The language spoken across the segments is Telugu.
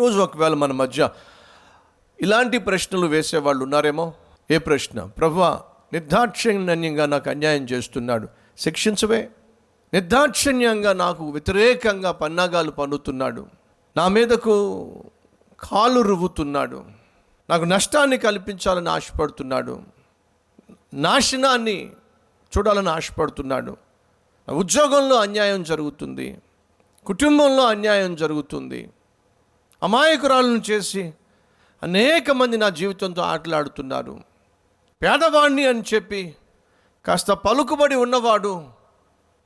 ఈరోజు ఒకవేళ మన మధ్య ఇలాంటి ప్రశ్నలు వేసేవాళ్ళు ఉన్నారేమో. ఏ ప్రశ్న? ప్రభువా, నిర్దాక్షిణ్యంగా నాకు అన్యాయం చేస్తున్నాడు, శిక్షించవే. నిర్దాక్షిణ్యంగా నాకు వ్యతిరేకంగా పన్నాగాలు పన్నుతున్నాడు, నా మీదకు కాలు రువ్వుతున్నాడు, నాకు నష్టాన్ని కల్పించాలని ఆశపడుతున్నాడు, నాశనాన్ని చూడాలని ఆశపడుతున్నాడు, ఉద్యోగంలో అన్యాయం జరుగుతుంది, కుటుంబంలో అన్యాయం జరుగుతుంది, అమాయకురాలను చేసి అనేక మంది నా జీవితంతో ఆటలాడుతున్నారు, పేదవాణ్ణి అని చెప్పి కాస్త పలుకుబడి ఉన్నవాడు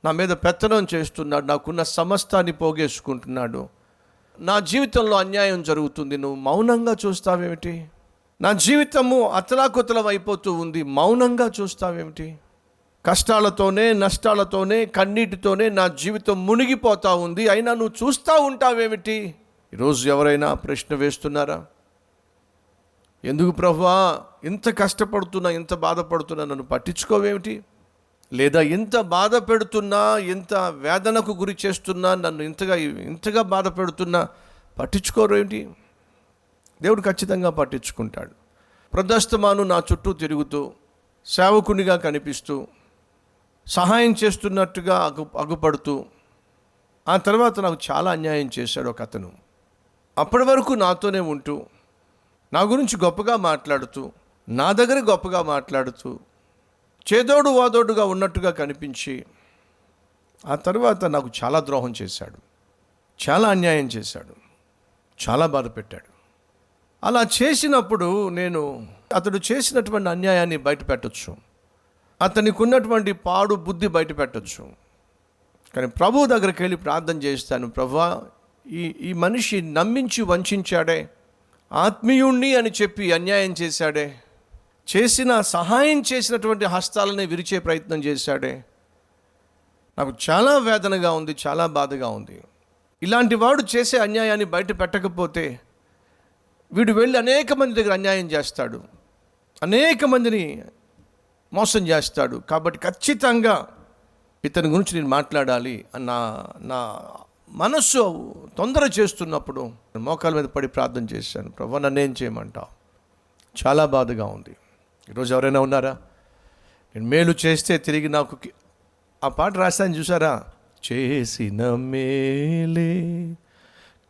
నా మీద పెత్తనం చేస్తున్నాడు, నాకున్న సమస్తాన్ని పోగేసుకుంటున్నాడు, నా జీవితంలో అన్యాయం జరుగుతుంది, నువ్వు మౌనంగా చూస్తావేమిటి? నా జీవితము అతలాకుతలం అయిపోతూ ఉంది, మౌనంగా చూస్తావేమిటి? కష్టాలతోనే, నష్టాలతోనే, కన్నీటితోనే నా జీవితం మునిగిపోతూ ఉంది, అయినా నువ్వు చూస్తూ ఉంటావేమిటి? ఈరోజు ఎవరైనా ప్రశ్న వేస్తున్నారా? ఎందుకు ప్రభువా ఇంత కష్టపడుతున్నా, ఇంత బాధపడుతున్నా, నన్ను పట్టించుకోవేమిటి? లేదా ఇంత బాధ పెడుతున్నా, ఇంత వేదనకు గురి చేస్తున్నా, నన్ను ఇంతగా బాధ పెడుతున్నా పట్టించుకోరేమిటి? దేవుడు ఖచ్చితంగా పట్టించుకుంటాడు. ప్రదస్తమాను నా చుట్టూ తిరుగుతూ, సేవకునిగా కనిపిస్తూ, సహాయం చేస్తున్నట్టుగా అగుపడుతూ, ఆ తర్వాత నాకు చాలా అన్యాయం చేశాడు ఒక అతను. అప్పటి వరకు నాతోనే ఉంటూ, నా గురించి గొప్పగా మాట్లాడుతూ, నా దగ్గర గొప్పగా మాట్లాడుతూ, చేదోడు వాదోడుగా ఉన్నట్టుగా కనిపించి, ఆ తర్వాత నాకు చాలా ద్రోహం చేశాడు, చాలా అన్యాయం చేశాడు, చాలా బాధ పెట్టాడు. అలా చేసినప్పుడు నేను అతడు చేసినటువంటి అన్యాయాన్ని బయట పెట్టచ్చు, అతనికి ఉన్నటువంటి పాడు బుద్ధి బయట పెట్టచ్చు. కానీ ప్రభువు దగ్గరికి వెళ్ళి ప్రార్థన చేస్తాను, ప్రభువా ఈ మనిషి నమ్మించి వంచాడే, ఆత్మీయుణ్ణి అని చెప్పి అన్యాయం చేశాడే, చేసిన సహాయం చేసినటువంటి హస్తాలని విరిచే ప్రయత్నం చేశాడే, నాకు చాలా వేదనగా ఉంది, చాలా బాధగా ఉంది. ఇలాంటి వాడు చేసే అన్యాయాన్ని బయట పెట్టకపోతే వీడు వెళ్ళి అనేక మంది దగ్గర అన్యాయం చేస్తాడు, అనేక మందిని మోసం చేస్తాడు. కాబట్టి ఖచ్చితంగా ఇతని గురించి నేను మాట్లాడాలి అన్న నా మనస్సు తొందర చేస్తున్నప్పుడు మోకాల మీద పడి ప్రార్థన చేశాను, ప్రభువా నన్ను ఏం చేయమంటావు? చాలా బాధగా ఉంది. ఈరోజు ఎవరైనా ఉన్నారా? నేను మేలు చేస్తే తిరిగి నాకు ఆ పాట రాశాను చూసారా? చేసిన మేలే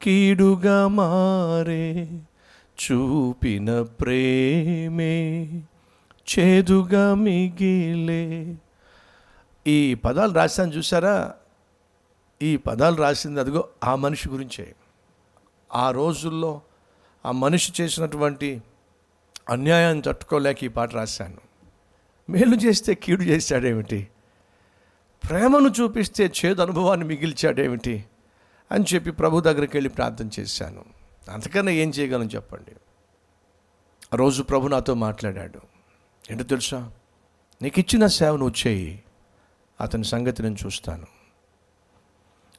కీడుగా మారే, చూపిన ప్రేమే చేదుగా మిగిలే. ఈ పదాలు రాశాను చూసారా? ఈ పదాలు రాసింది అదిగో ఆ మనిషి గురించే. ఆ రోజుల్లో ఆ మనిషి చేసినటువంటి అన్యాయాన్ని తట్టుకోలేక ఈ పాట రాశాను. మేలు చేస్తే కీడు చేశాడేమిటి, ప్రేమను చూపిస్తే చేదు అనుభవాన్ని మిగిల్చాడేమిటి అని చెప్పి ప్రభు దగ్గరికి వెళ్ళి ప్రార్థన చేశాను. అంతకన్నా ఏం చేయగలను చెప్పండి? ఆ రోజు ప్రభు నాతో మాట్లాడాడు. ఏంటో తెలుసా? నీకు ఇచ్చిన సేవ నువ్వు చేయి, అతని సంగతి నేను చూస్తాను.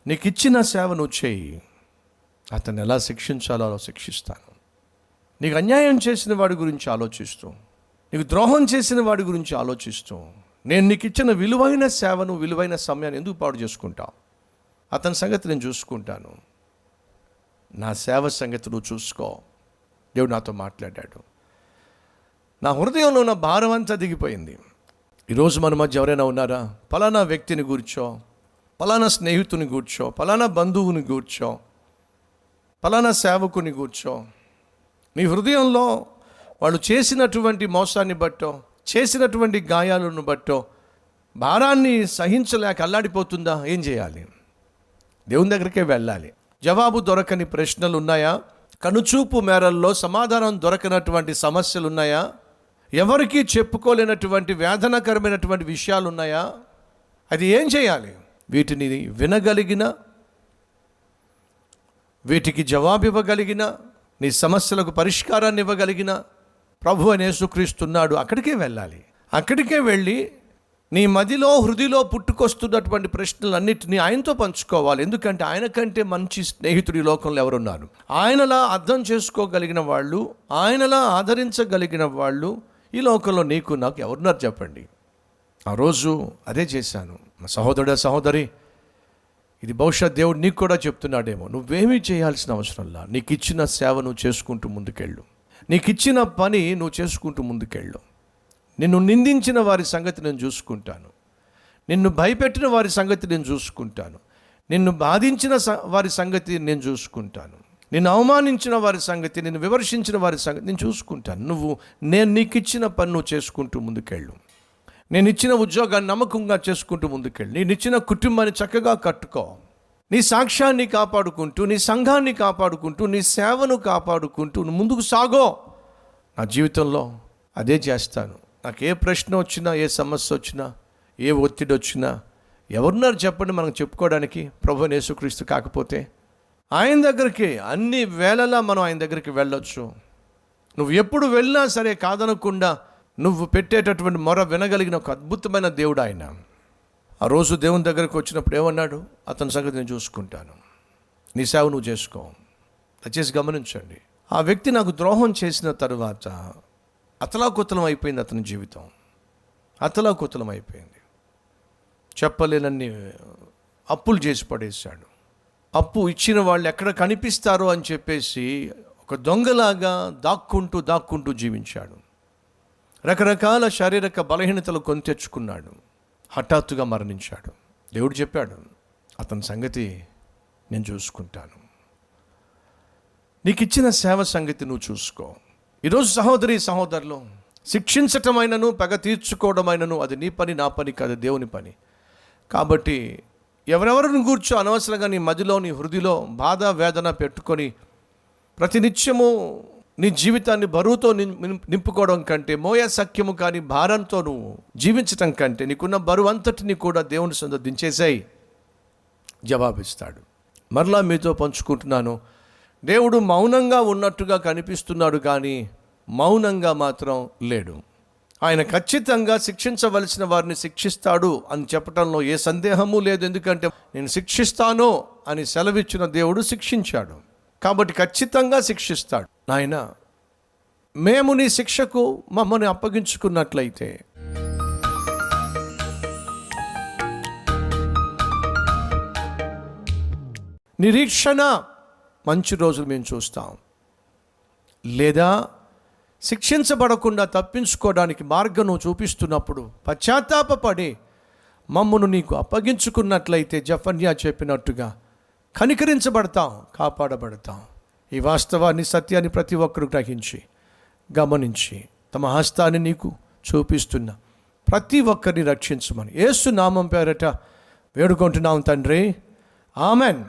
నీకు ఇచ్చిన సేవ నువ్వు చేయి, అతన్ని ఎలా శిక్షించాలో అలా శిక్షిస్తాను. నీకు అన్యాయం చేసిన వాడి గురించి ఆలోచిస్తూ, నీకు ద్రోహం చేసిన వాడి గురించి ఆలోచిస్తూ, నేను నీకు ఇచ్చిన విలువైన సేవను, విలువైన సమయాన్ని ఎందుకు పాడు చేసుకుంటావు? అతని సంగతి నేను చూసుకుంటాను, నా సేవ సంగతి నువ్వు చూసుకో. దేవుడు నాతో మాట్లాడాడు. నా హృదయంలో ఉన్న భారం అంతా దిగిపోయింది. ఈరోజు మన మధ్య ఎవరైనా ఉన్నారా? పలానా వ్యక్తిని కూర్చో, పలానా స్నేహితుని కూర్చో, పలానా బంధువుని కూర్చో, పలానా సేవకుని కూర్చో, నీ హృదయంలో వాళ్ళు చేసినటువంటి మోసాన్ని బట్టో, చేసినటువంటి గాయాలను బట్టో భారాన్ని సహించలేక అల్లాడిపోతుందా? ఏం చేయాలి? దేవుని దగ్గరికే వెళ్ళాలి. జవాబు దొరకని ప్రశ్నలు ఉన్నాయా? కనుచూపు మేరల్లో సమాధానం దొరకనటువంటి సమస్యలు ఉన్నాయా? ఎవరికీ చెప్పుకోలేనటువంటి వేదనకరమైనటువంటి విషయాలు ఉన్నాయా? అది ఏం చేయాలి? వీటిని వినగలిగిన, వీటికి జవాబు ఇవ్వగలిగిన, నీ సమస్యలకు పరిష్కారాన్ని ఇవ్వగలిగిన ప్రభు అని యేసుక్రీస్తున్నాడు. అక్కడికే వెళ్ళాలి. అక్కడికే వెళ్ళి నీ మదిలో, హృదయలో పుట్టుకొస్తున్నటువంటి ప్రశ్నలన్నిటినీ ఆయనతో పంచుకోవాలి. ఎందుకంటే ఆయన కంటే మంచి స్నేహితుడి లోకంలో ఎవరున్నారు? ఆయనలా అర్థం చేసుకోగలిగిన వాళ్ళు, ఆయనలా ఆదరించగలిగిన వాళ్ళు ఈ లోకంలో నీకు నాకు ఎవరున్నారు చెప్పండి? ఆ రోజు అదే చేశాను. మా సహోదరుడా, సహోదరి, ఇది బహుశా దేవుడు నీకు కూడా చెప్తున్నాడేమో. నువ్వేమీ చేయాల్సిన అవసరంలా, నీకు ఇచ్చిన సేవ నువ్వు చేసుకుంటూ ముందుకెళ్ళు, నీకు ఇచ్చిన పని నువ్వు చేసుకుంటూ ముందుకెళ్ళు. నిన్ను నిందించిన వారి సంగతి నేను చూసుకుంటాను, నిన్ను భయపెట్టిన వారి సంగతి నేను చూసుకుంటాను, నిన్ను బాధించిన వారి సంగతి నేను చూసుకుంటాను, నిన్ను అవమానించిన వారి సంగతి, నిన్ను విమర్శించిన వారి సంగతి నేను చూసుకుంటాను. నేను నీకు ఇచ్చిన పని నువ్వు చేసుకుంటూ ముందుకెళ్ళు. నేను ఇచ్చిన ఉద్యోగాన్ని నమ్మకంగా చేసుకుంటూ ముందుకెళ్ళి, నేను ఇచ్చిన కుటుంబాన్ని చక్కగా కట్టుకో, నీ సాక్ష్యాన్ని కాపాడుకుంటూ, నీ సంఘాన్ని కాపాడుకుంటూ, నీ సేవను కాపాడుకుంటూ నువ్వు ముందుకు సాగో. నా జీవితంలో అదే చేస్తాను. నాకు ఏ ప్రశ్న వచ్చినా, ఏ సమస్య వచ్చినా, ఏ ఒత్తిడి వచ్చినా ఎవరున్నారు చెప్పండి మనం చెప్పుకోవడానికి? ప్రభువైన యేసుక్రీస్తు కాకపోతే ఆయన దగ్గరికి అన్ని వేళలా మనం ఆయన దగ్గరికి వెళ్ళొచ్చు. నువ్వు ఎప్పుడు వెళ్ళినా సరే కాదనకుండా నువ్వు పెట్టేటటువంటి మొర వినగలిగిన ఒక అద్భుతమైన దేవుడు ఆయన. ఆ రోజు దేవుని దగ్గరకు వచ్చినప్పుడు ఏమన్నాడు? అతని సంగతి నేను చూసుకుంటాను, నీ సేవ నువ్వు చేసుకో. దయచేసి గమనించండి, ఆ వ్యక్తి నాకు ద్రోహం చేసిన తరువాత అతలాకుతలం అయిపోయింది. అతని జీవితం అతలాకుతలం అయిపోయింది. చెప్పలేనన్ని అప్పులు చేసి పడేశాడు. అప్పు ఇచ్చిన వాళ్ళు ఎక్కడ కనిపిస్తారో అని చెప్పేసి ఒక దొంగలాగా దాక్కుంటూ జీవించాడు. రకరకాల శారీరక బలహీనతలు కొని తెచ్చుకున్నాడు. హఠాత్తుగా మరణించాడు. దేవుడు చెప్పాడు, అతని సంగతి నేను చూసుకుంటాను, నీకు ఇచ్చిన సేవ సంగతి నువ్వు చూసుకో. ఈరోజు సహోదరి సహోదరులు, శిక్షించటమైనను పగ తీర్చుకోవడమైనను అది నీ పని, నా పని కాదు, దేవుని పని. కాబట్టి ఎవరెవరిని కూర్చో అనవసరంగా నీ మదిలో, నీ హృదయలో బాధ వేదన పెట్టుకొని ప్రతినిత్యము నీ జీవితాన్ని బరువుతో నింపుకోవడం కంటే, మోయ సఖ్యము కానీ భారంతో నువ్వు జీవించటం కంటే నీకున్న బరువు అంతటిని కూడా దేవుని సొంత దించేసాయి, జవాబిస్తాడు. మరలా మీతో పంచుకుంటున్నాను, దేవుడు మౌనంగా ఉన్నట్టుగా కనిపిస్తున్నాడు కానీ మౌనంగా మాత్రం లేడు. ఆయన ఖచ్చితంగా శిక్షించవలసిన వారిని శిక్షిస్తాడు అని చెప్పడంలో ఏ సందేహము లేదు. ఎందుకంటే నేను శిక్షిస్తాను అని సెలవిచ్చిన దేవుడు శిక్షించాడు కాబట్టి ఖచ్చితంగా శిక్షిస్తాడు. నాయన, మేము నీ శిక్షకు మమ్మల్ని అప్పగించుకున్నట్లయితే నిరీక్షణ మంచి రోజులు మేము చూస్తాం, లేదా శిక్షించబడకుండా తప్పించుకోవడానికి మార్గం నువ్వు చూపిస్తున్నప్పుడు పశ్చాత్తాపపడి మమ్మను నీకు అప్పగించుకున్నట్లయితే జఫన్యా చెప్పినట్టుగా కనికరించబడతాం, కాపాడబడతాం. ఈ వాస్తవాన్ని, సత్యాన్ని ప్రతి ఒక్కరు గ్రహించి గమనించి తమ హస్తాన్ని నీకు చూపిస్తున్న ప్రతి ఒక్కరిని రక్షించమని యేసు నామం పేరట వేడుకుంటున్నాం తండ్రి, ఆమెన్.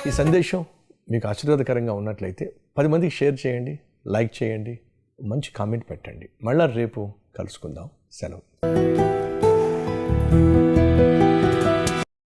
ఈ సందేశం మీకు ఆశీర్వాదకరంగా ఉన్నట్లయితే 10 మందికి షేర్ చేయండి, లైక్ చేయండి, మంచి కామెంట్ పెట్టండి. మళ్ళా రేపు కలుసుకుందాం. సెలవు.